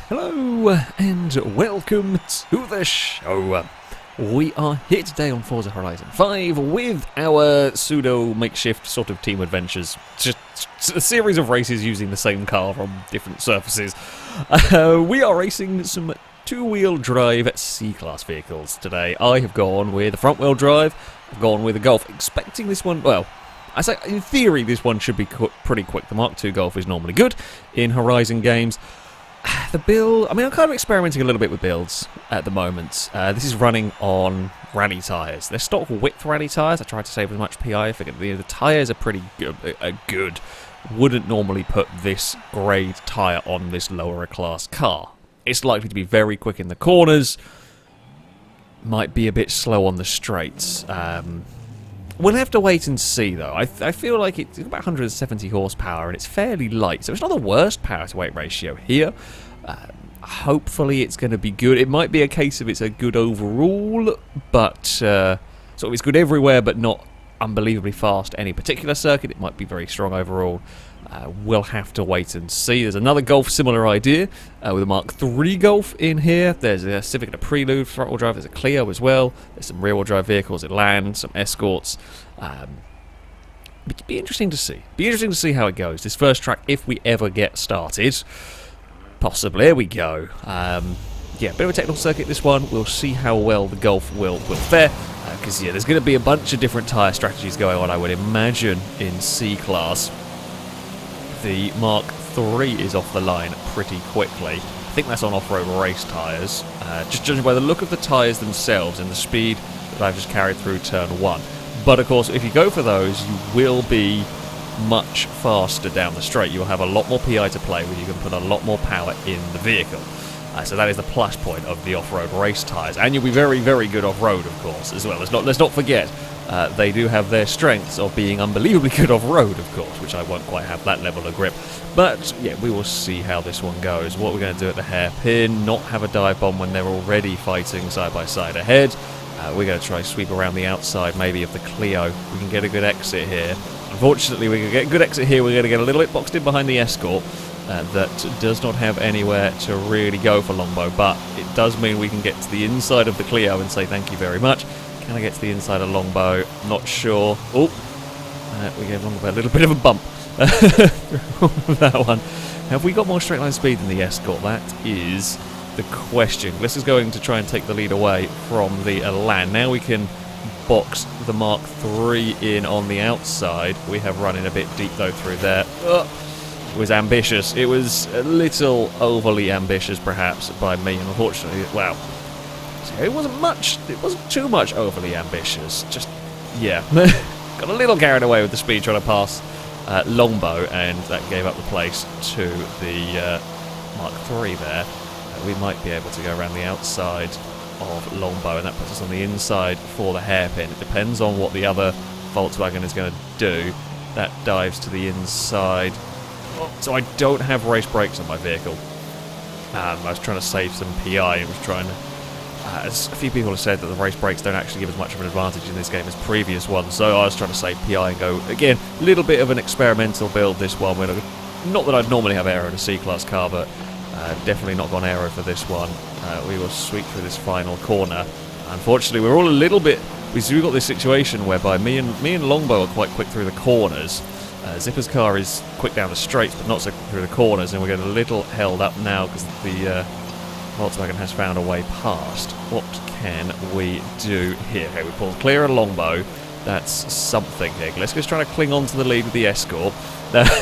Hello and welcome to the show. We are here today on Forza Horizon 5 with our pseudo makeshift sort of team adventures. Just a series of races using the same car on different surfaces. We are racing some two-wheel drive C-Class vehicles today. I have gone with a front-wheel drive. I've gone with a Golf, expecting this one, well, I say in theory this one should be pretty quick. The Mark II Golf is normally good in Horizon games. The build, I mean, I'm kind of experimenting a little bit with builds at the moment. This is running on rally tyres. They're stock width rally tyres. I tried to save as much PI. I figured the tyres are pretty good. Wouldn't normally put this grade tyre on this lower class car. It's likely to be very quick in the corners. Might be a bit slow on the straights. We'll have to wait and see, though. I feel like it's about 170 horsepower, and it's fairly light, so it's not the worst power-to-weight ratio here. Hopefully it's going to be good. It might be a case of it's a good overall, but sort of it's good everywhere, but not unbelievably fast any particular circuit. It might be very strong overall. We'll have to wait and see. There's another Golf, similar idea, with a Mark III Golf in here. There's a Civic and a Prelude front-wheel drive. There's a Clio as well. There's some rear-wheel drive vehicles at land, some Escorts. Be interesting to see. Be interesting to see how it goes. This first track, if we ever get started, possibly. There we go. Yeah, a bit of a technical circuit, this one. We'll see how well the Golf will fare. Because, yeah, there's going to be a bunch of different tyre strategies going on, I would imagine, in C-Class. The Mark III is off the line pretty quickly. I think that's on off-road race tyres. Just judging by the look of the tyres themselves and the speed that I've just carried through turn 1. But of course, if you go for those, you will be much faster down the straight. You will have a lot more PI to play with. You can put a lot more power in the vehicle. So that is the plus point of the off-road race tyres. And you'll be very, very good off-road, of course, as well. Let's not forget, they do have their strengths of being unbelievably good off-road, of course, which I won't quite have that level of grip. But, yeah, we will see how this one goes. What we're going to do at the hairpin, not have a dive bomb when they're already fighting side-by-side ahead. We're going to try sweep around the outside, maybe, of the Clio. We can get a good exit here. Unfortunately, we can get a good exit here. We're going to get a little bit boxed in behind the Escort. That does not have anywhere to really go for Longbow, but it does mean we can get to the inside of the Clio and say thank you very much. Can I get to the inside of Longbow? Not sure. Oh, we gave Longbow a little bit of a bump. That one. Have we got more straight line speed than the Escort? That is the question. This is going to try and take the lead away from the Elan. Now we can box the Mark III in on the outside. We have run in a bit deep though through there. It was ambitious. It was a little overly ambitious, perhaps, by me. And unfortunately, well, it wasn't much. It wasn't too much overly ambitious. Just, yeah, got a little carried away with the speed trying to pass Longbow, and that gave up the place to the Mark III there. We might be able to go around the outside of Longbow, and that puts us on the inside for the hairpin. It depends on what the other Volkswagen is going to do. That dives to the inside. So I don't have race brakes on my vehicle. I was trying to save some PI and was trying to... as a few people have said that the race brakes don't actually give as much of an advantage in this game as previous ones, so I was trying to save PI and go, again, a little bit of an experimental build this one. Not that I'd normally have aero in a C-Class car, but definitely not gone aero for this one. We will sweep through this final corner. Unfortunately, we're all a little bit... We've got this situation whereby me and Longbow are quite quick through the corners. Zipper's car is quick down the straights, but not so quick through the corners, and we're getting a little held up now because the Volkswagen has found a way past. What can we do here? Okay, we pull clear of Longbow. That's something here. Let's just try to cling on to the lead with the Escort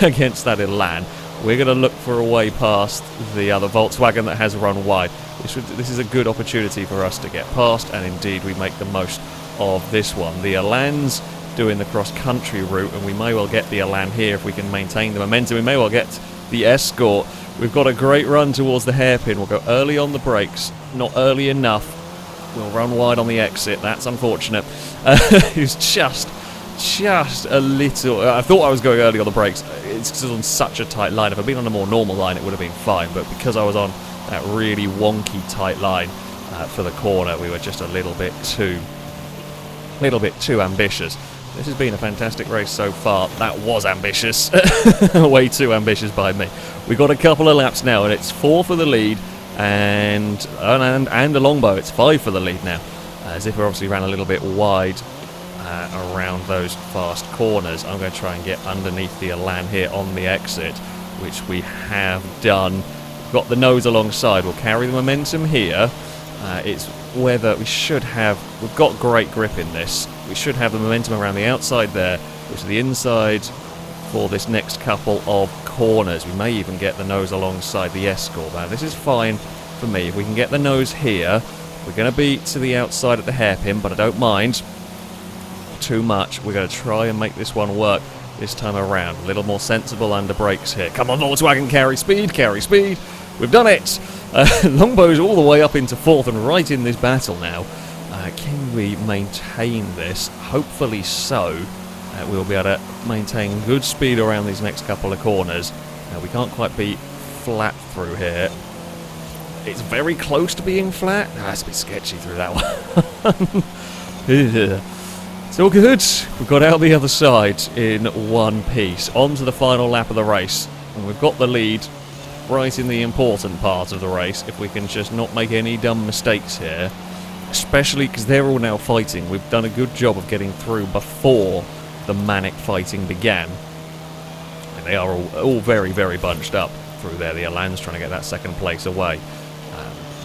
against that Elan. We're going to look for a way past the other Volkswagen that has run wide. This is a good opportunity for us to get past, and indeed we make the most of this one. The Elan's doing the cross-country route, and we may well get the Elan here if we can maintain the momentum. We may well get the Escort. We've got a great run towards the hairpin. We'll go early on the brakes, not early enough. We'll run wide on the exit. That's unfortunate. It's just a little... I thought I was going early on the brakes. It's just on such a tight line. If I'd been on a more normal line, it would have been fine, but because I was on that really wonky tight line for the corner, we were just a little bit too ambitious. This has been a fantastic race so far. That was ambitious. Way too ambitious by me. We've got a couple of laps now, and it's 4 for the lead. and a longbow. It's 5 for the lead now. Zipper obviously ran a little bit wide around those fast corners. I'm going to try and get underneath the Elan here on the exit, which we have done. We've got the nose alongside. We'll carry the momentum here. It's whether we should have... We've got great grip in this. We should have the momentum around the outside there, which is the inside for this next couple of corners. We may even get the nose alongside the Escort. Now, this is fine for me. If we can get the nose here, we're going to be to the outside at the hairpin, but I don't mind too much. We're going to try and make this one work this time around. A little more sensible under brakes here. Come on, Volkswagen, carry speed, carry speed. We've done it. Longbow's all the way up into 4th and right in this battle now. Can we maintain this? Hopefully so. We'll be able to maintain good speed around these next couple of corners. We can't quite be flat through here. It's very close to being flat. That's a bit sketchy through that one. It's all good. We've got out the other side in one piece. On to the final lap of the race. And we've got the lead right in the important part of the race. If we can just not make any dumb mistakes here. Especially because they're all now fighting. We've done a good job of getting through before the manic fighting began. And they are all very, very bunched up through there. The Elan's trying to get that second place away.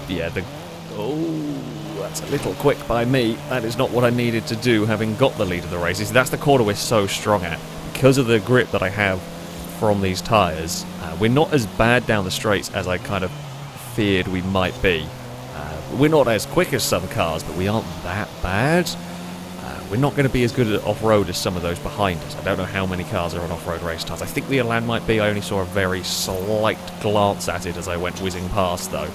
Yeah, that's a little quick by me. That is not what I needed to do, having got the lead of the race. That's the corner we're so strong at. Because of the grip that I have from these tyres, we're not as bad down the straights as I kind of feared we might be. We're not as quick as some cars, but we aren't that bad. We're not going to be as good at off-road as some of those behind us. I don't know how many cars are on off-road race tyres. I think the Elan might be. I only saw a very slight glance at it as I went whizzing past, though.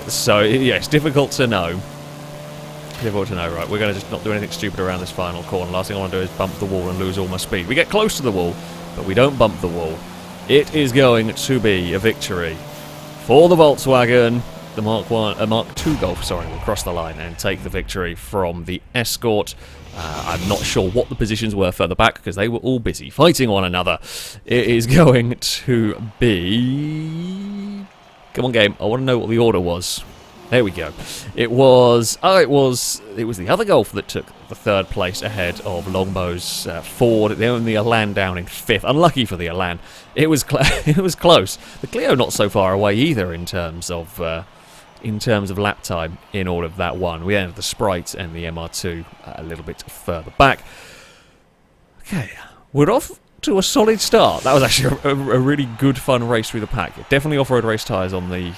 So, yeah, it's difficult to know. Difficult to know, right? We're going to just not do anything stupid around this final corner. Last thing I want to do is bump the wall and lose all my speed. We get close to the wall, but we don't bump the wall. It is going to be a victory for the Volkswagen. The Mark II Golf, sorry, will cross the line and take the victory from the Escort. I'm not sure what the positions were further back because they were all busy fighting one another. It is going to be... Come on, game. I want to know what the order was. There we go. It was the other Golf that took the 3rd place ahead of Longbow's Ford. They owned the Elan down in 5th. Unlucky for the Elan. It was it was close. The Clio not so far away either in terms of lap time in all of that one. We had the Sprite and the MR2 a little bit further back. Okay, we're off to a solid start. That was actually a really good fun race through the pack. Definitely off-road race tyres on the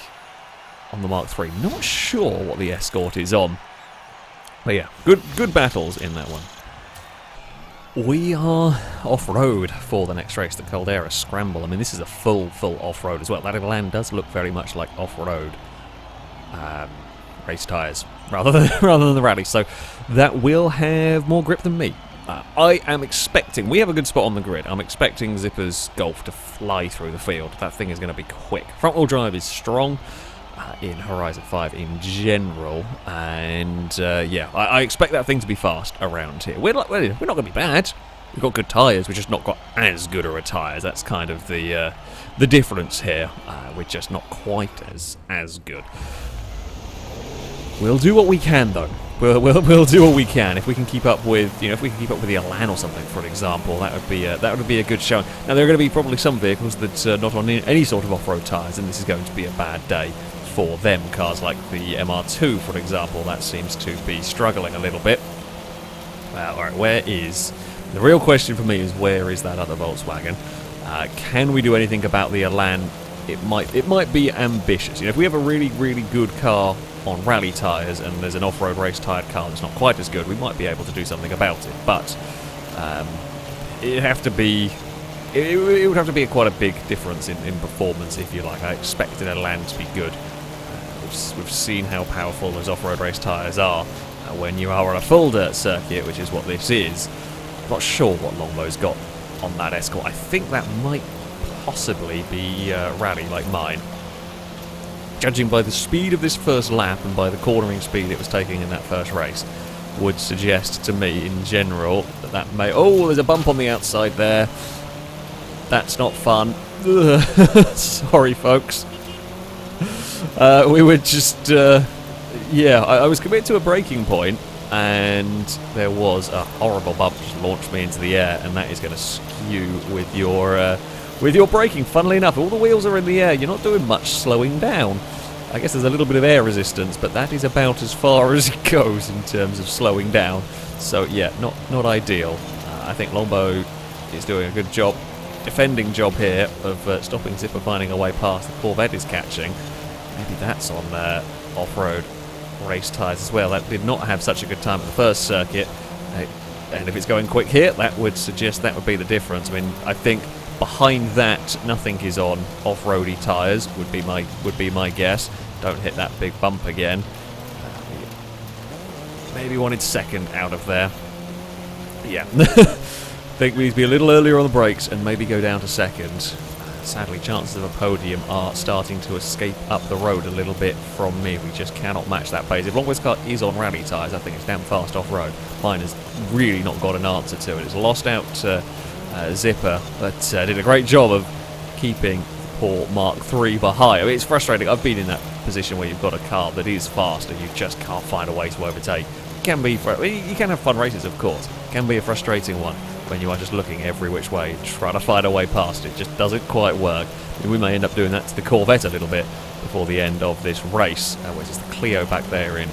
Mark III. Not sure what the Escort is on. But yeah, good battles in that one. We are off-road for the next race, the Caldera Scramble. I mean, this is a full off-road as well. That Elan does look very much like off-road race tyres rather than the rally. So that will have more grip than me. I am expecting... We have a good spot on the grid. I'm expecting Zipper's Golf to fly through the field. That thing is going to be quick. Front-wheel drive is strong in Horizon 5 in general. And, yeah, I expect that thing to be fast around here. We're not going to be bad. We've got good tyres. We've just not got as good a tyres. That's kind of the difference here. We're just not quite as good. We'll do what we can, though. We'll do what we can. If we can keep up with, if we can keep up with the Elan or something, for example, that would be a good showing. Now there are going to be probably some vehicles that are not on any sort of off-road tyres, and this is going to be a bad day for them. Cars like the MR2, for example, that seems to be struggling a little bit. All right, where is the real question for me? Is where is that other Volkswagen? Can we do anything about the Elan? It might be ambitious. If we have a really good car on rally tyres and there's an off-road race tyred car that's not quite as good, we might be able to do something about it. But it would have to be quite a big difference in performance, if you like. I expected Elan to be good. We've seen how powerful those off-road race tyres are when you are on a full dirt circuit, which is what this is. I'm not sure what Longbow's got on that Escort. I think that might possibly be rally like mine. Judging by the speed of this first lap and by the cornering speed it was taking in that first race, would suggest to me in general that may... Oh, there's a bump on the outside there. That's not fun. Sorry, folks. We were just, yeah, I was committed to a braking point, and there was a horrible bump just launched me into the air, and that is going to skew with your braking. Funnily enough, all the wheels are in the air. You're not doing much slowing down. I guess there's a little bit of air resistance, but that is about as far as it goes in terms of slowing down. So yeah, not ideal. I think Longbow is doing a good job, defending job here of stopping Zipper finding a way past. The Corvette is catching. Maybe that's on off-road race tyres as well. That did not have such a good time at the first circuit. And if it's going quick here, that would suggest that would be the difference. I mean, I think behind that, nothing is on off-roady tyres, would be my guess. Don't hit that big bump again. Maybe wanted second out of there. Yeah. Think we need to be a little earlier on the brakes and maybe go down to second. Sadly, chances of a podium are starting to escape up the road a little bit from me. We just cannot match that pace. If Longbows' car is on rally tyres, I think it's damn fast off-road. Mine has really not got an answer to it. It's lost out to Zipper, but did a great job of keeping poor Mark III behind. I mean, it's frustrating. I've been in that position where you've got a car that is fast and you just can't find a way to overtake. It can be, you can have fun races, of course. It can be a frustrating one when you are just looking every which way, trying to find a way past. It just doesn't quite work. I mean, we may end up doing that to the Corvette a little bit before the end of this race, which is the Clio back there in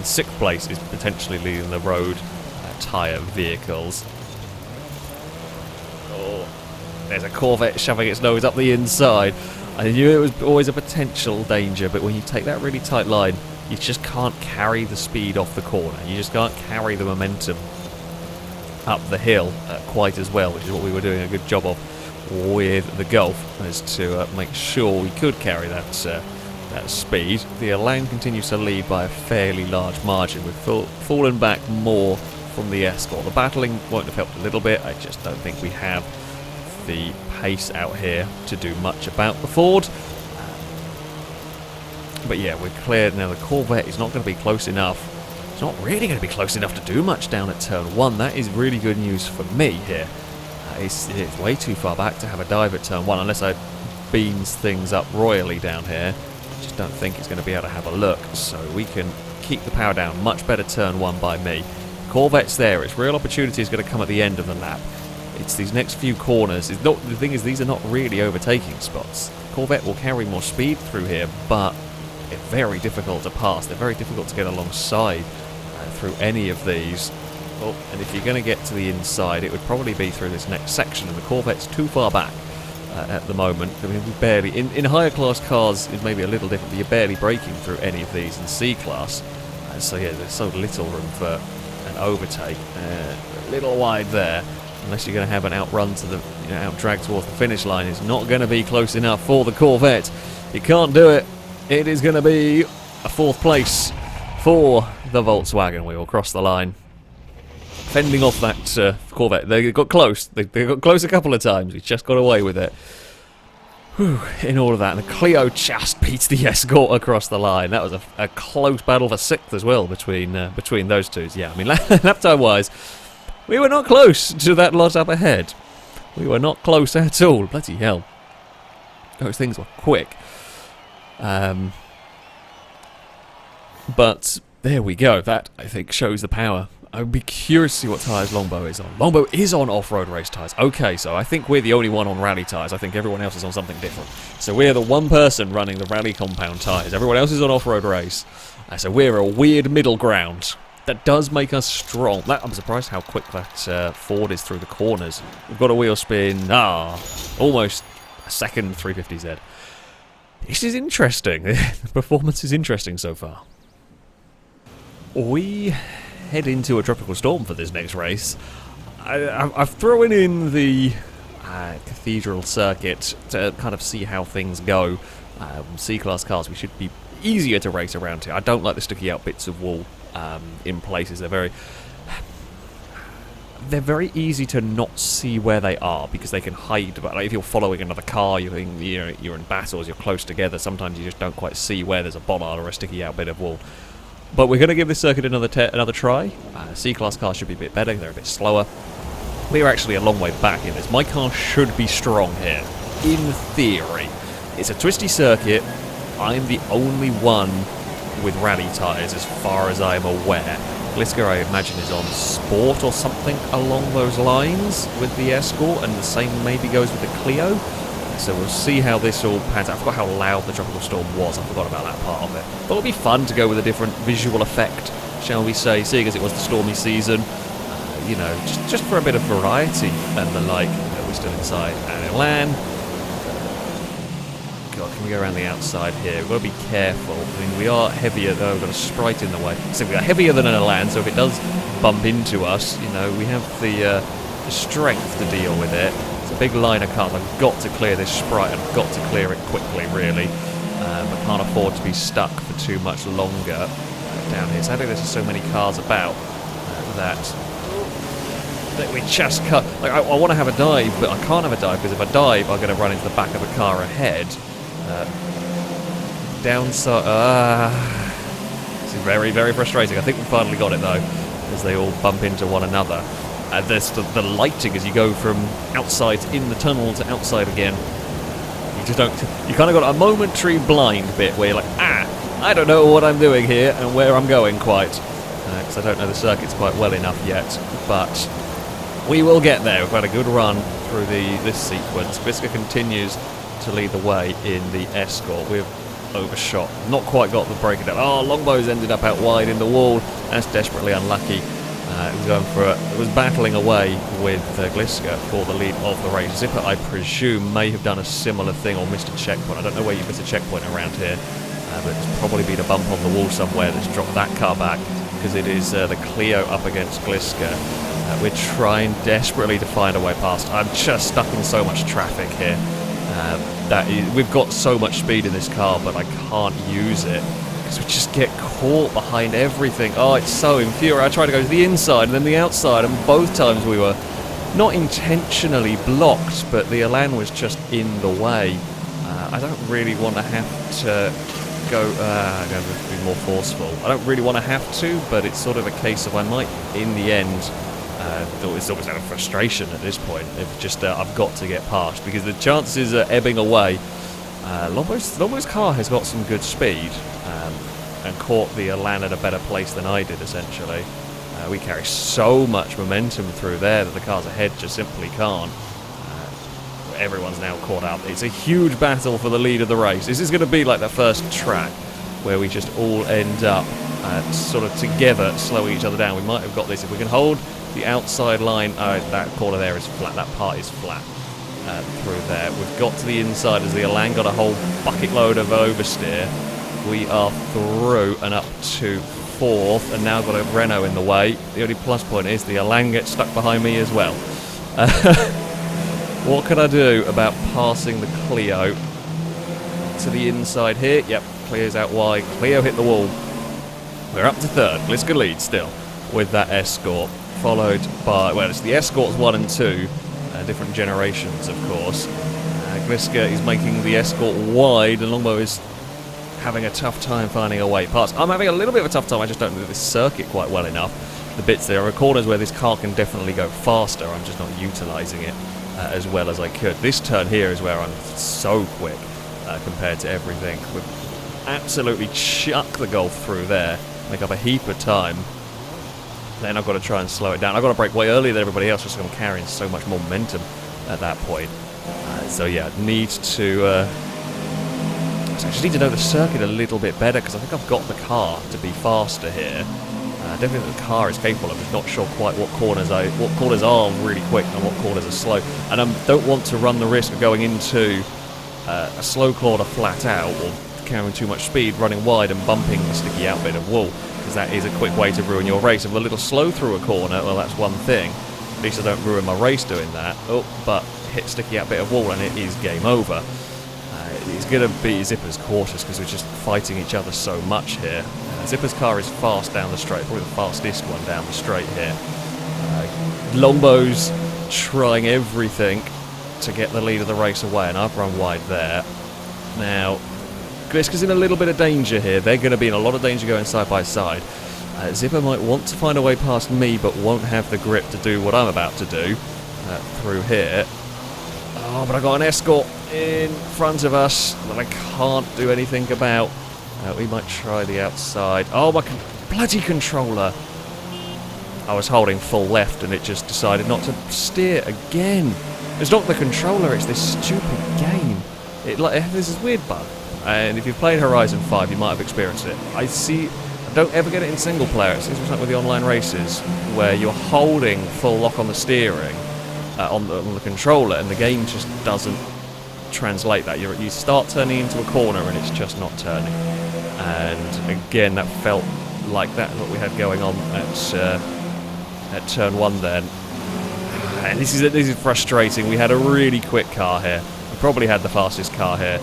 sixth place is potentially leading the road tyre vehicles. Oh, there's a Corvette shoving its nose up the inside. I knew it was always a potential danger, but when you take that really tight line, you just can't carry the speed off the corner. You just can't carry the momentum up the hill quite as well, which is what we were doing a good job of with the Golf, is to make sure we could carry that speed. The Elan continues to lead by a fairly large margin. We've fallen back more from the Escort. The battling won't have helped a little bit. I just don't think we have the pace out here to do much about the Ford. But yeah, we're cleared now. The Corvette is not going to be close enough. It's not really going to be close enough to do much down at turn 1. That is really good news for me here. It's way too far back to have a dive at turn 1 unless I beans things up royally down here. I just don't think it's going to be able to have a look. So we can keep the power down. Much better turn 1 by me. Corvette's there. Its real opportunity is going to come at the end of the lap. It's these next few corners. It's not, the thing is, these are not really overtaking spots. Corvette will carry more speed through here, but they're very difficult to pass. They're very difficult to get alongside through any of these. Oh, and if you're going to get to the inside, it would probably be through this next section, and the Corvette's too far back at the moment. I mean, we barely, in higher class cars, it's maybe a little different, but you're barely braking through any of these in C class. So yeah, there's so little room for an overtake. A little wide there. Unless you're going to have an outrun to the, out drag towards the finish line, it's not going to be close enough for the Corvette. You can't do it. It is going to be a 4th place for the Volkswagen. We will cross the line, fending off that Corvette. They got close. They got close a couple of times. We just got away with it. Whew, in all of that, and the Clio just beats the Escort across the line. That was a close battle for 6th as well between those two. Yeah, I mean, lap time wise, we were not close to that lot up ahead. We were not close at all. Bloody hell. Those things were quick. But there we go. That, I think, shows the power. I would be curious to see what tyres Longbow is on. Longbow is on off-road race tyres. Okay, so I think we're the only one on rally tyres. I think everyone else is on something different. So we're the one person running the rally compound tyres. Everyone else is on off-road race. So we're a weird middle ground. That does make us strong. I'm surprised how quick that Ford is through the corners. We've got a wheel spin. Almost a second 350Z. This is interesting. The performance is interesting so far. We head into a tropical storm for this next race. I've thrown in the Cathedral circuit to kind of see how things go. C-class cars, we should be easier to race around here. I don't like the sticky out bits of wall in places. They're very easy to not see where they are because they can hide. But like if you're following another car, you're in battles, you're close together. Sometimes you just don't quite see where there's a bollard or a sticky out bit of wall. But we're going to give this circuit another try. C-class cars should be a bit better. They're a bit slower. We're actually a long way back in this. My car should be strong here, in theory. It's a twisty circuit. I'm the only one with rally tyres as far as I am aware. Gliska, I imagine, is on Sport or something along those lines with the Escort, and the same maybe goes with the Clio. So we'll see how this all pans out. I forgot how loud the tropical storm was. I forgot about that part of it. But it'll be fun to go with a different visual effect, shall we say, seeing as it was the stormy season. You know, just for a bit of variety and the like. We're still inside and inland. God, can we go around the outside here? We've got to be careful. I mean, we are heavier, though. We've got a Sprite in the way. So we are heavier than an Elan, so if it does bump into us, you know, we have the strength to deal with it. It's a big line of cars. I've got to clear this Sprite. I've got to clear it quickly, really. I can't afford to be stuck for too much longer down here. Sadly, there's just so many cars about that we just cut. Like, I want to have a dive, but I can't have a dive because if I dive, I'm going to run into the back of a car ahead. Downside. This is very, very frustrating. I think we finally got it though, as they all bump into one another. There's the lighting as you go from outside in the tunnel to outside again. You just don't. You kind of got a momentary blind bit where you're like, I don't know what I'm doing here and where I'm going quite, because I don't know the circuits quite well enough yet, but we will get there. We've had a good run through this sequence. Gliska continues to lead the way in the Escort. We've overshot. Not quite got the break down. Oh, Longbow's ended up out wide in the wall. That's desperately unlucky. It was battling away with Gliska for the lead of the race. Zipper, I presume, may have done a similar thing or missed a checkpoint. I don't know where you miss a checkpoint around here, but it's probably been a bump on the wall somewhere that's dropped that car back, because it is the Clio up against Gliska. We're trying desperately to find a way past. I'm just stuck in so much traffic here. We've got so much speed in this car, but I can't use it because we just get caught behind everything. Oh, it's so infuriating. I tried to go to the inside and then the outside, and both times we were not intentionally blocked, but the Elan was just in the way. I don't really want to have to go. I'm going to be more forceful. I don't really want to have to, but it's sort of a case of I might, in the end. It's almost out of frustration at this point. It's just I've got to get past because the chances are ebbing away. Longbow's car has got some good speed and caught the Elan at a better place than I did, essentially. We carry so much momentum through there that the cars ahead just simply can't. Everyone's now caught up. It's a huge battle for the lead of the race. This is going to be like the first track where we just all end up sort of together, slowing each other down. We might have got this if we can hold the outside line. That corner there is flat. That part is flat through there. We've got to the inside as the Elan got a whole bucket load of oversteer. We are through and up to fourth, and now got a Renault in the way. The only plus point is the Elan gets stuck behind me as well. What can I do about passing the Clio to the inside here? Yep, Clio's out wide. Clio hit the wall. We're up to third. Gliska leads still with that Escort, followed by, well, it's the Escorts 1 and 2, different generations, of course. Gliska is making the Escort wide, and Longbow is having a tough time finding a way past. I'm having a little bit of a tough time. I just don't know this circuit quite well enough. The bits there are corners where this car can definitely go faster. I'm just not utilising it as well as I could. This turn here is where I'm so quick compared to everything. We've absolutely chucked the Golf through there, make up a heap of time. Then I've got to try and slow it down. I've got to brake way earlier than everybody else just because I'm carrying so much more momentum at that point. So yeah, need to... I just need to know the circuit a little bit better because I think I've got the car to be faster here. Definitely the car is capable. I'm just not sure quite what corners are really quick and what corners are slow. And I don't want to run the risk of going into a slow corner flat out or carrying too much speed, running wide and bumping the sticky out bit of wall, because that is a quick way to ruin your race. If I'm a little slow through a corner, well, that's one thing. At least I don't ruin my race doing that. Oh, but hit sticky out bit of wall and it is game over. It's going to be Zipper's cautious because we're just fighting each other so much here. Zipper's car is fast down the straight, probably the fastest one down the straight here. Longbow's trying everything to get the lead of the race away, and I've run wide there. Now, Gliska's in a little bit of danger here. They're going to be in a lot of danger going side by side. Zipper might want to find a way past me, but won't have the grip to do what I'm about to do through here. Oh, but I got an Escort in front of us that I can't do anything about. We might try the outside. Oh, my bloody controller. I was holding full left and it just decided not to steer again. It's not the controller, it's this stupid game. There's this weird bug. And if you've played Horizon 5, you might have experienced it. I don't ever get it in single player. It seems to be something with the online races, where you're holding full lock on the steering, on the controller, and the game just doesn't translate that. You start turning into a corner and it's just not turning. And again, that felt like that's what we had going on at turn 1 then. And this is frustrating. We had a really quick car here. We probably had the fastest car here.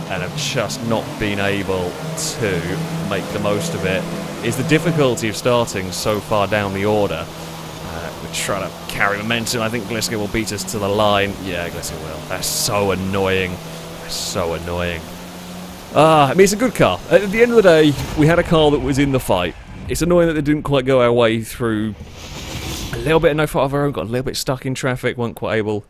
And have just not been able to make the most of it. Is the difficulty of starting so far down the order. We're trying to carry momentum. I think Gliska will beat us to the line. Yeah, Gliska will. That's so annoying. That's so annoying. I mean, it's a good car. At the end of the day, we had a car that was in the fight. It's annoying that it didn't quite go our way through a little bit of no fault of our own. Got a little bit stuck in traffic, weren't quite able.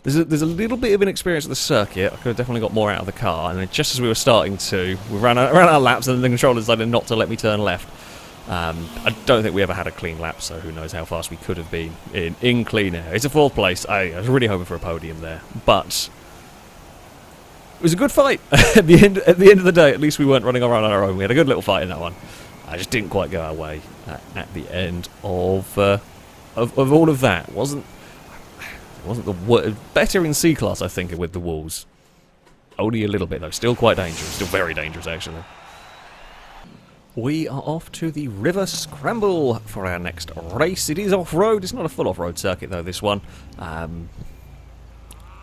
There's a little bit of an experience at the circuit. I could have definitely got more out of the car, and then just as we were starting to, we ran out of laps, and then the controller decided not to let me turn left. I don't think we ever had a clean lap, so who knows how fast we could have been in clean air. It's a 4th place. I was really hoping for a podium there, but it was a good fight. At the end of the day, at least we weren't running around on our own. We had a good little fight in that one. I just didn't quite go our way at the end of all of that. It wasn't the better in C-Class, I think, with the walls. Only a little bit, though. Still quite dangerous. Still very dangerous, actually. We are off to the River Scramble for our next race. It is off-road. It's not a full off-road circuit, though, this one.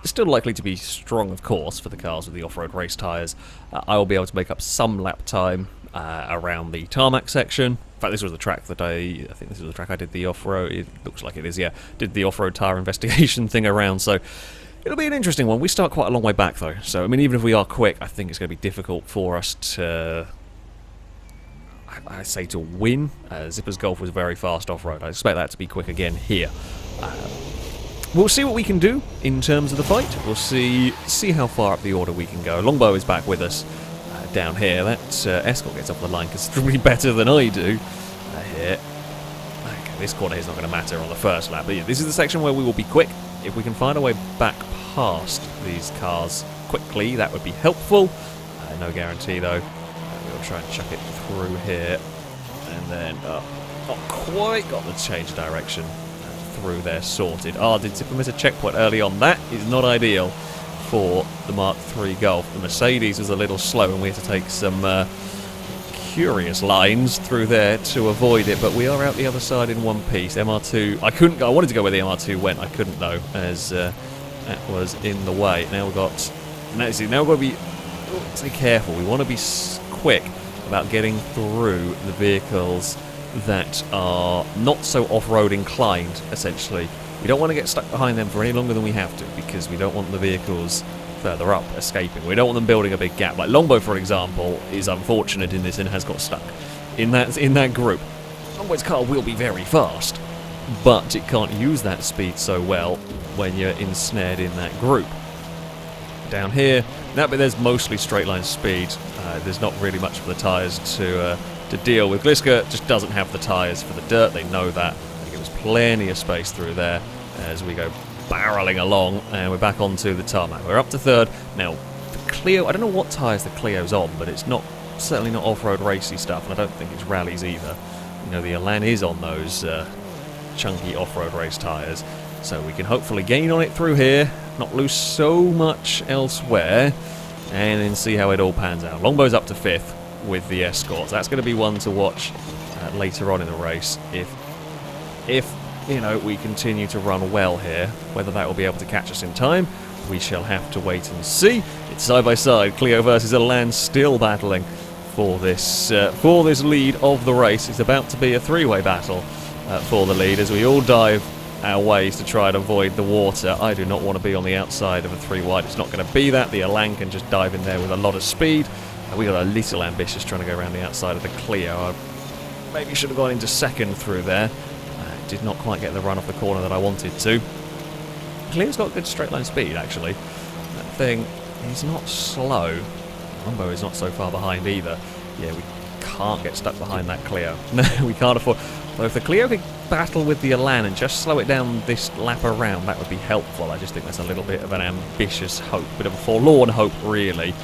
It's still likely to be strong, of course, for the cars with the off-road race tyres. I will be able to make up some lap time around the tarmac section. In fact, this was the track that I think this was the track I did the off-road, it looks like it is, yeah, did the off-road tyre investigation thing around, so it'll be an interesting one. We start quite a long way back, though, so, I mean, even if we are quick, I think it's going to be difficult for us to, I say to win. Zipper's Golf was very fast off-road. I expect that to be quick again here. We'll see what we can do in terms of the fight. We'll see how far up the order we can go. Longbow is back with us. Down here, that Escort gets off the line considerably better than I do. Here. Okay, this corner is not going to matter on the first lap, but yeah, this is the section where we will be quick. If we can find a way back past these cars quickly, that would be helpful. No guarantee, though. We'll try and chuck it through here. And then, not quite got the change direction through there sorted. Did Zipper miss a checkpoint early on? That is not ideal for the Mark III Golf. The Mercedes was a little slow and we had to take some curious lines through there to avoid it, but we are out the other side in one piece. MR2, I couldn't go, I wanted to go where the MR2 went, I couldn't though, as that was in the way. Now we've got, now we've got to be, stay careful, we want to be quick about getting through the vehicles that are not so off-road inclined, essentially. We don't want to get stuck behind them for any longer than we have to, because we don't want the vehicles further up escaping. We don't want them building a big gap. Like Longbow, for example, is unfortunate in this and has got stuck in that group. Longbow's car will be very fast, but it can't use that speed so well when you're ensnared in that group. Down here, now, but there's mostly straight line speed. There's not really much for the tyres to deal with. Gliska just doesn't have the tyres for the dirt. They know that. They give us plenty of space through there as we go barreling along, and we're back onto the tarmac. We're up to third. Now, the Clio, I don't know what tyres the Clio's on, but it's not certainly not off-road racy stuff, and I don't think it's rallies either. You know, the Elan is on those chunky off-road race tyres, so we can hopefully gain on it through here, not lose so much elsewhere, and then see how it all pans out. Longbow's up to 5th with the Escorts. That's going to be one to watch later on in the race if you know, we continue to run well here. Whether that will be able to catch us in time, we shall have to wait and see. It's side by side, Clio versus Elan, still battling for this lead of the race. It's about to be a three-way battle for the lead as we all dive our ways to try and avoid the water. I do not want to be on the outside of a 3-wide. It's not going to be that. The Elan can just dive in there with a lot of speed. We got a little ambitious trying to go around the outside of the Clio. I maybe should have gone into second through there. Did not quite get the run off the corner that I wanted to. Clio's got good straight line speed, actually. thing is not slow. Longbow is not so far behind either. Yeah, we can't get stuck behind that Clio. No, we can't afford... So if the Clio could battle with the Elan and just slow it down this lap around, that would be helpful. I just think that's a little bit of an ambitious hope, a bit of a forlorn hope, really.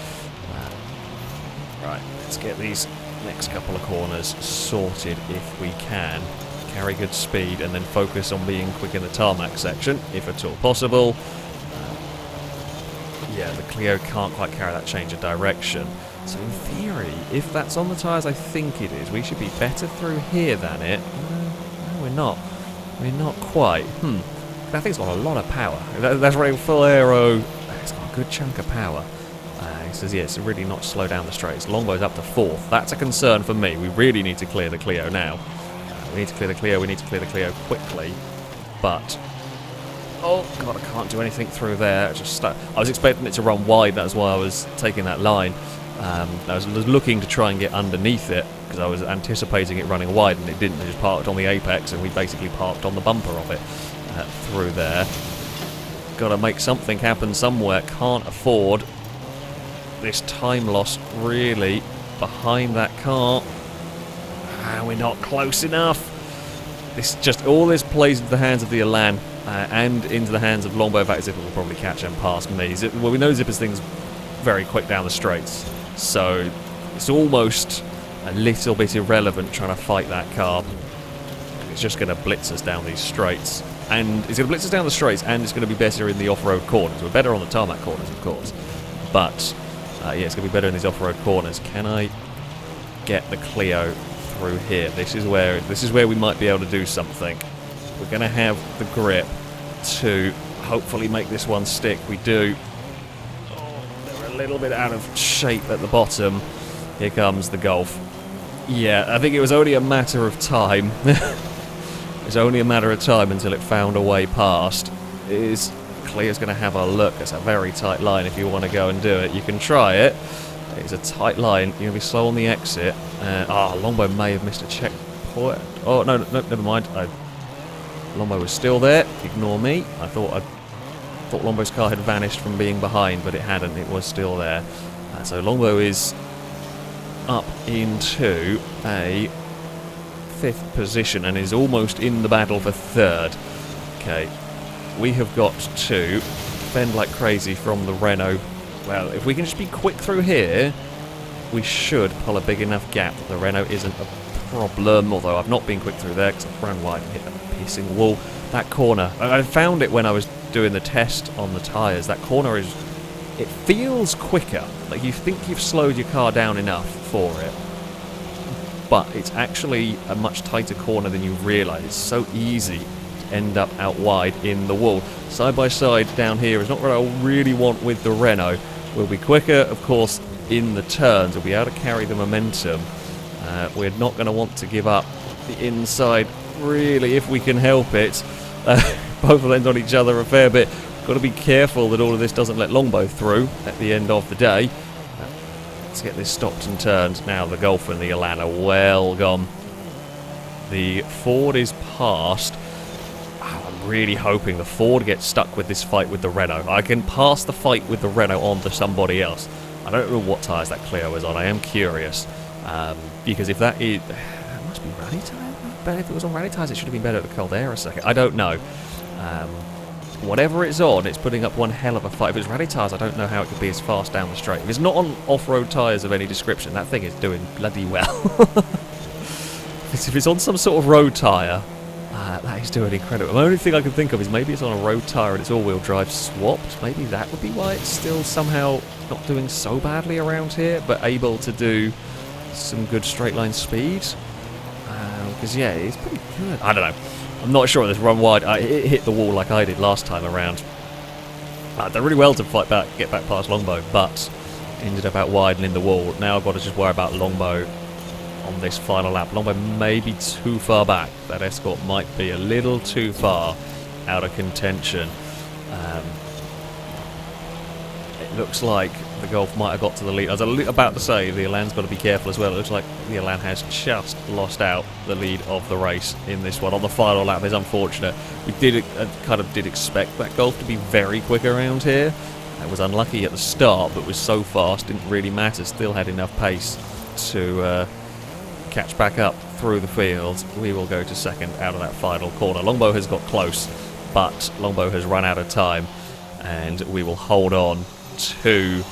Right, let's get these next couple of corners sorted if we can. Carry good speed and then focus on being quick in the tarmac section, if at all possible. Yeah, the Clio can't quite carry that change of direction. So in theory, if that's on the tyres, I think it is, we should be better through here than it. No, we're not. We're not quite. That thing's got a lot of power. That's running full aero. It's got a good chunk of power. He says, yeah, it's really not slow down the straights. Longbow's up to 4th. That's a concern for me. We really need to clear the Clio now. We need to clear the Clio. We need to clear the Clio quickly. But... oh, God, I can't do anything through there. I was expecting it to run wide. That's why I was taking that line. I was looking to try and get underneath it because I was anticipating it running wide, and it didn't. It just parked on the apex, and we basically parked on the bumper of it through there. Got to make something happen somewhere. Can't afford this time loss, really, behind that car. We're not close enough. All this plays into the hands of the Elan and into the hands of Longbow. In fact, Zipper will probably catch and pass me. Well, we know Zipper's thing's very quick down the straights, so it's almost a little bit irrelevant trying to fight that car. It's just going to blitz us down these straights, and it's going to blitz us down the straights, and it's going to be better in the off-road corners. We're better on the tarmac corners, of course, but yeah, it's going to be better in these off-road corners. Can I get the Clio through here? This is where we might be able to do something. We're going to have the grip to hopefully make this one stick. We do. They're a little bit out of shape at the bottom. Here comes the Golf. Yeah, I think it was only a matter of time. It was only a matter of time until it found a way past. Clio's going to have a look. It's a very tight line if you want to go and do it. You can try it. It's a tight line. You're going to be slow on the exit. Longbow may have missed a checkpoint. Oh, no, never mind. Longbow was still there. Ignore me. I thought Longbow's car had vanished from being behind, but it hadn't. It was still there. So Longbow is up into a 5th position and is almost in the battle for 3rd. Okay, we have got to defend like crazy from the Renault. Well, if we can just be quick through here, we should pull a big enough gap that the Renault isn't a problem, although I've not been quick through there because I've run wide and hit a pissing wall. That corner, I found it when I was doing the test on the tyres. That corner it feels quicker. Like you think you've slowed your car down enough for it, but it's actually a much tighter corner than you realise. It's so easy to end up out wide in the wall. Side by side down here is not what I really want with the Renault. We'll be quicker, of course, in the turns. We'll be able to carry the momentum. We're not going to want to give up the inside, really, if we can help it. Both will end on each other a fair bit. Got to be careful that all of this doesn't let Longbow through at the end of the day. Let's get this stopped and turned. Now the Golf and the Elan are well gone. The Ford is past. I'm really hoping the Ford gets stuck with this fight with the Renault. I can pass the fight with the Renault on to somebody else. I don't know what tyres that Clio is on. I am curious. Because if that is... It must be rally tyre? But if it was on rally tyres, it should have been better at the Caldera second. I don't know. Whatever it's on, it's putting up one hell of a fight. If it's rally tyres, I don't know how it could be as fast down the straight. If it's not on off-road tyres of any description, that thing is doing bloody well. If it's on some sort of road tyre, that is doing incredible. The only thing I can think of is maybe it's on a road tyre and it's all-wheel drive swapped. Maybe that would be why it's still somehow not doing so badly around here, but able to do some good straight-line speed. Because, yeah, it's pretty good. I don't know. I'm not sure this run wide. It hit the wall like I did last time around. Done really well to fight back, get back past Longbow, but ended up out wide and in the wall. Now I've got to just worry about Longbow on this final lap. Longbow may be too far back. That Escort might be a little too far out of contention. It looks like the Golf might have got to the lead. I was about to say the Elan's got to be careful as well. It looks like the Elan has just lost out the lead of the race in this one on the final lap. It's unfortunate. We kind of did expect that Golf to be very quick around here. It was unlucky at the start, but was so fast, didn't really matter. Still had enough pace to catch back up through the field. We will go to second out of that final corner. Longbow has got close, but Longbow has run out of time, and we will hold on to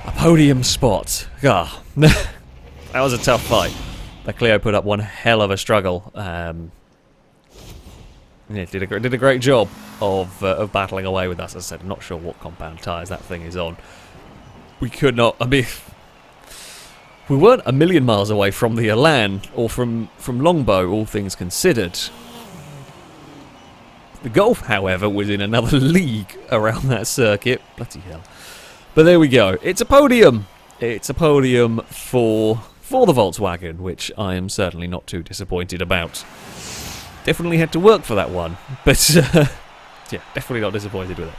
a podium spot. Ah, that was a tough fight. The Clio put up one hell of a struggle. Yeah, did a great job of battling away with us. As I said, I'm not sure what compound tyres that thing is on. We could not. I mean, we weren't a million miles away from the Elan or from Longbow, all things considered. The Golf, however, was in another league around that circuit. Bloody hell. But there we go. It's a podium. It's a podium for the Volkswagen, which I am certainly not too disappointed about. Definitely had to work for that one, but yeah, definitely not disappointed with it.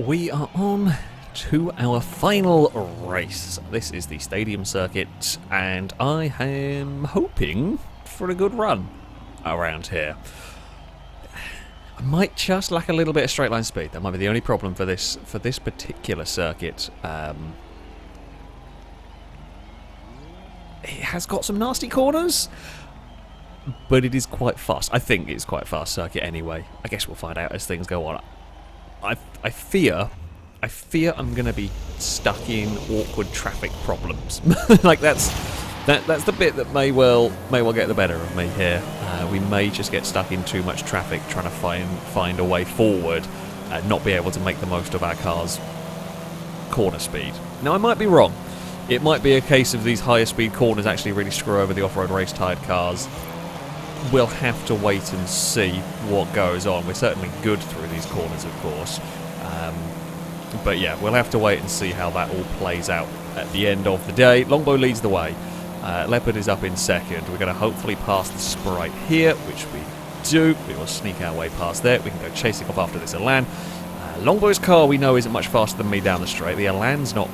We are on to our final race. This is the Stadium circuit, and I am hoping for a good run around here. I might just lack a little bit of straight line speed. That might be the only problem for this particular circuit. It has got some nasty corners, but it is quite fast. I think it's quite a fast circuit anyway. I guess we'll find out as things go on. I fear I'm going to be stuck in awkward traffic problems. Like that's the bit that may well get the better of me here. We may just get stuck in too much traffic trying to find a way forward and not be able to make the most of our car's corner speed. Now, I might be wrong. It might be a case of these higher speed corners actually really screw over the off-road race tired cars. We'll have to wait and see what goes on. We're certainly good through these corners, of course. But yeah, we'll have to wait and see how that all plays out at the end of the day. Longbow leads the way. Leopard is up in second. We're going to hopefully pass the Sprite here, which we do. We will sneak our way past there. We can go chasing off after this Elan. Longbow's car we know isn't much faster than me down the straight. The Elan's not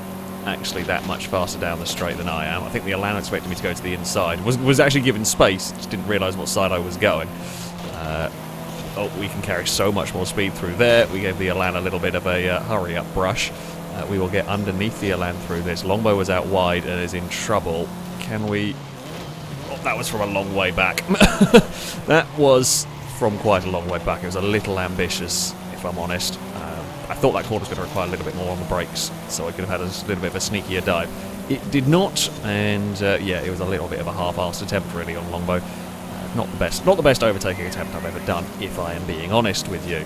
actually that much faster down the straight than I am. I think the Elan expected me to go to the inside. Was actually given space, just didn't realise what side I was going. Oh, we can carry so much more speed through there. We gave the Elan a little bit of a hurry-up brush. We will get underneath the Elan through this. Longbow was out wide and is in trouble. Can we... Oh, that was from a long way back. That was from quite a long way back. It was a little ambitious, if I'm honest. I thought that corner was going to require a little bit more on the brakes, so I could have had a little bit of a sneakier dive. It did not, and yeah, it was a little bit of a half-assed attempt really on Longbow. Not the best overtaking attempt I've ever done, if I am being honest with you.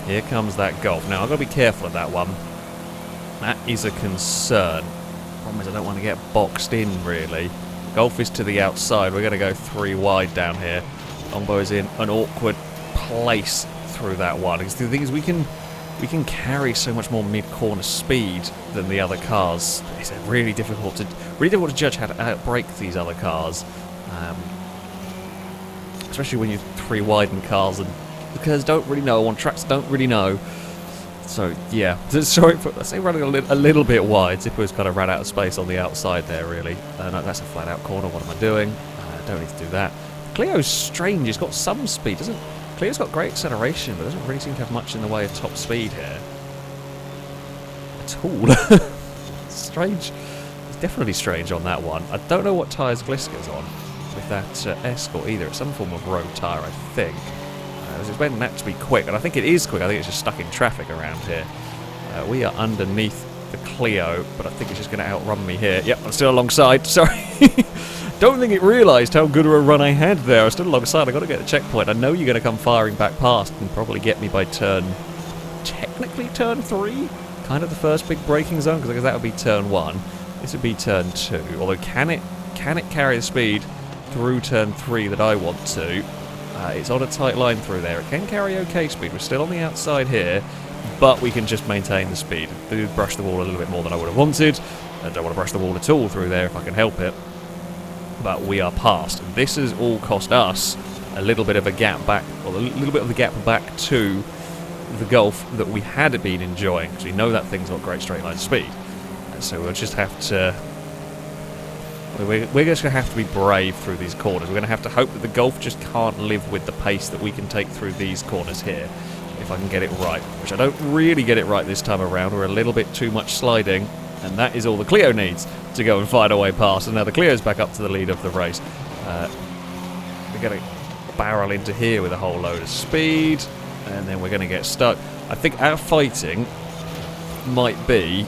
Here comes that Golf. Now, I've got to be careful of that one. That is a concern. Problem is I don't want to get boxed in, really. Golf is to the outside. We're going to go 3 wide down here. Longbow is in an awkward place through that one. Because the thing is, we can carry so much more mid-corner speed than the other cars. It's really difficult to judge how to outbrake these other cars. Especially when you're 3 widen cars and the cars don't really know, on tracks don't really know. So yeah, sorry for running a little bit wide. Zippo's kind of ran out of space on the outside there, really. No, that's a flat out corner. What am I doing? Don't need to do that. Clio's strange. It's got some speed. Clio's got great acceleration, but doesn't really seem to have much in the way of top speed here at all. Strange. It's definitely strange on that one. I don't know what tyres Gliska's on with that Escort either. It's some form of road tyre, I think. I was expecting that to be quick, and I think it is quick. I think it's just stuck in traffic around here. We are underneath the Clio, but I think it's just going to outrun me here. Yep, I'm still alongside. Sorry. Don't think it realised how good of a run I had there. I was still alongside. I've got to get the checkpoint. I know you're going to come firing back past and probably get me by technically turn 3? Kind of the first big braking zone, because that would be turn 1. This would be turn 2. Although, can it carry the speed through turn 3 that I want to? It's on a tight line through there. It can carry okay speed. We're still on the outside here, but we can just maintain the speed. I do brush the wall a little bit more than I would have wanted. I don't want to brush the wall at all through there if I can help it. But we are past. This has all cost us a little bit of a gap back, or a little bit of the gap back to the Golf that we had been enjoying, because we know that thing's got great straight line speed. So we'll just have to... We're just going to have to be brave through these corners. We're going to have to hope that the Golf just can't live with the pace that we can take through these corners here. if I can get it right, which I don't really get it right this time around. We're a little bit too much sliding, and that is all the Clio needs to go and fight our way past. And now the Clio's back up to the lead of the race. We're going to barrel into here with a whole load of speed, and then we're going to get stuck. I think our fighting might be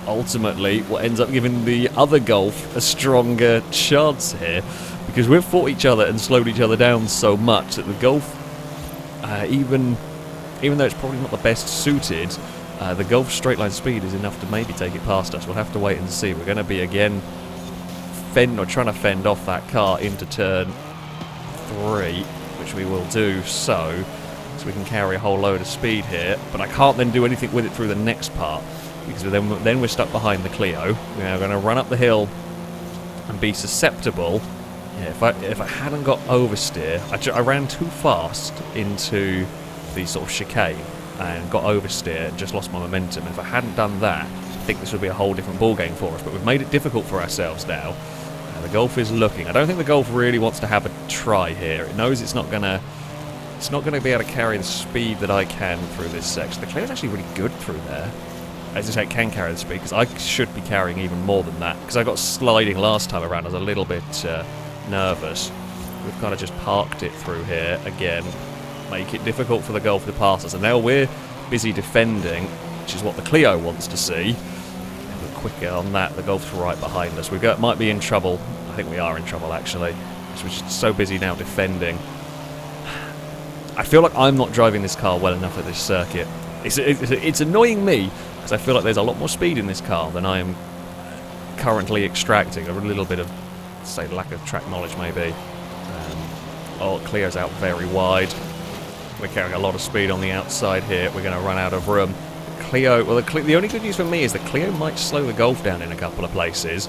ultimately what ends up giving the other Golf a stronger chance here, because we've fought each other and slowed each other down so much that the Golf, even though it's probably not the best suited, the Golf straight line speed is enough to maybe take it past us. We'll have to wait and see. We're going to be again trying to fend off that car into turn 3, which we will do so we can carry a whole load of speed here, but I can't then do anything with it through the next part, because then we're stuck behind the Clio. We're going to run up the hill and be susceptible. Yeah, if I hadn't got oversteer, I ran too fast into the sort of chicane and got oversteer and just lost my momentum. If I hadn't done that, I think this would be a whole different ball game for us, but we've made it difficult for ourselves now. The Golf is looking. I don't think the Golf really wants to have a try here. It knows it's not going to be able to carry the speed that I can through this section. The Clio's actually really good through there. As I say, it can carry the speed, because I should be carrying even more than that, because I got sliding last time around. I was a little bit nervous. We've kind of just parked it through here again, make it difficult for the Golf to pass us, and now we're busy defending, which is what the Clio wants to see. We're quicker on that. The Golf's right behind us. Might be in trouble. I think we are in trouble, actually. We're just so busy now defending. I feel like I'm not driving this car well enough at this circuit. It's annoying me, because I feel like there's a lot more speed in this car than I am currently extracting. A little bit of, say, lack of track knowledge, maybe. Clio's out very wide. We're carrying a lot of speed on the outside here. We're going to run out of room. Clio, well, the only good news for me is the Clio might slow the Golf down in a couple of places.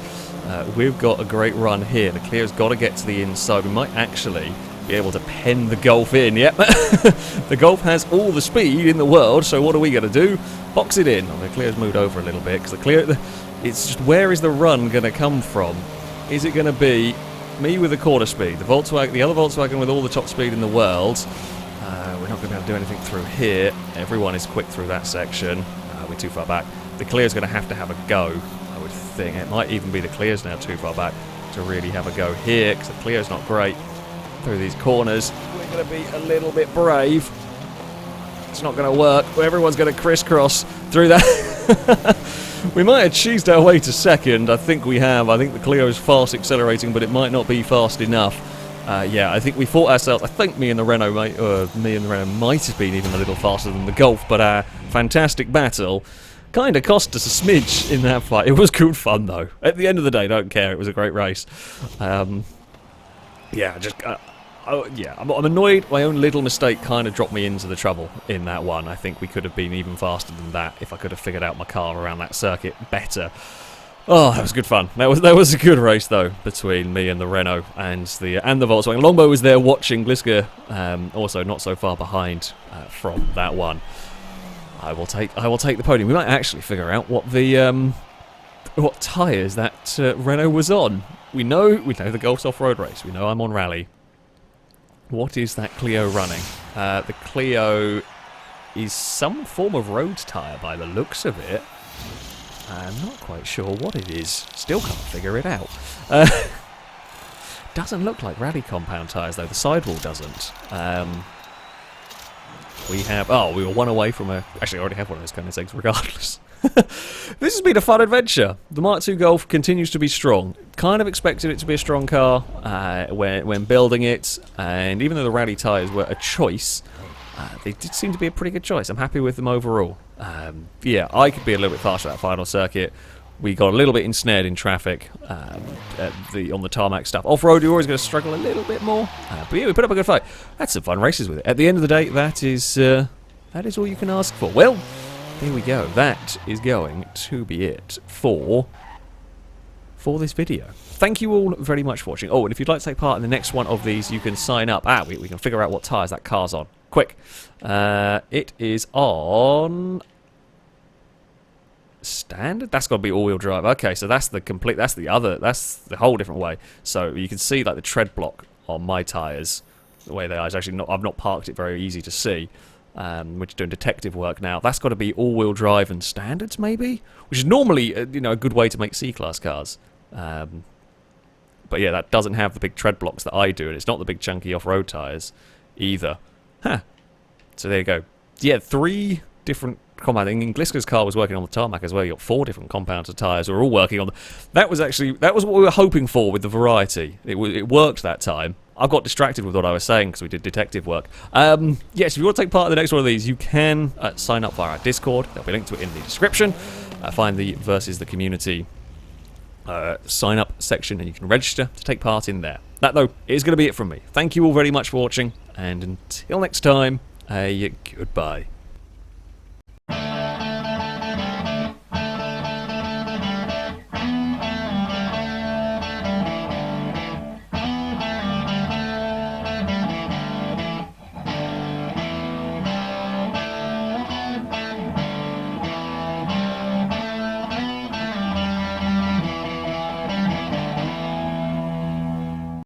We've got a great run here. The Clio's got to get to the inside. We might actually be able to pen the Golf in. Yep, the Golf has all the speed in the world, so what are we going to do? Box it in. The Clio's moved over a little bit, because the Clio, it's just, where is the run going to come from? Is it going to be me with the quarter speed, the other Volkswagen with all the top speed in the world? We're not going to be able to do anything through here. Everyone is quick through that section. We're too far back. The Clio's going to have a go, I would think. It might even be the Clio's now too far back to really have a go here, because the Clio's not great through these corners. We're going to be a little bit brave. It's not going to work. Everyone's going to crisscross through that. We might have cheesed our way to second. I think we have. I think the Clio is fast accelerating, but it might not be fast enough. Yeah, I think we fought ourselves. I think me and the Renault might have been even a little faster than the Golf, but our fantastic battle kind of cost us a smidge in that fight. It was good fun, though. At the end of the day, don't care. It was a great race. Yeah, I'm annoyed. My own little mistake kind of dropped me into the trouble in that one. I think we could have been even faster than that if I could have figured out my car around that circuit better. Oh, that was good fun. That was a good race, though, between me and the Renault and the Volkswagen. Longbow was there watching. Gliska also not so far behind from that one. I will take the podium. We might actually figure out what tyres that Renault was on. We know the Golf's off-road race. We know I'm on rally. What is that Clio running? The Clio is some form of road tyre by the looks of it. I'm not quite sure what it is. Still can't figure it out. Doesn't look like rally compound tyres, though. The sidewall doesn't. We were one away from actually, I already have one of those kind of things, regardless. This has been a fun adventure. The Mark II Golf continues to be strong. Kind of expected it to be a strong car when building it, and even though the rally tyres were a choice, they did seem to be a pretty good choice. I'm happy with them overall. Yeah, I could be a little bit faster at that final circuit. We got a little bit ensnared in traffic on the tarmac stuff. Off-road, you're always going to struggle a little bit more. But yeah, we put up a good fight. Had some fun races with it. At the end of the day, that is all you can ask for. Well, there we go. That is going to be it for this video. Thank you all very much for watching. Oh, and if you'd like to take part in the next one of these, you can sign up. We can figure out what tyres that car's on. Quick. It is on standard. That's got to be all-wheel drive. Okay, so that's the whole different way. So you can see like the tread block on my tyres, the way they are. It's actually not. I've not parked it very easy to see. which is doing detective work now. That's got to be all-wheel drive and standards, maybe? Which is normally, a good way to make C-Class cars. But yeah, that doesn't have the big tread blocks that I do, and it's not the big chunky off-road tyres either. Huh. So there you go. Yeah, 3 different compounds. And Gliska's car was working on the tarmac as well. You got 4 different compounds of tyres. We're all working on that was what we were hoping for with the variety. It worked that time. I got distracted with what I was saying because we did detective work. Yes, if you want to take part in the next one of these, you can sign up via our Discord. There'll be a link to it in the description. Find the versus the community sign up section, and you can register to take part in there. That, though, is going to be it from me. Thank you all very much for watching, and until next time, goodbye.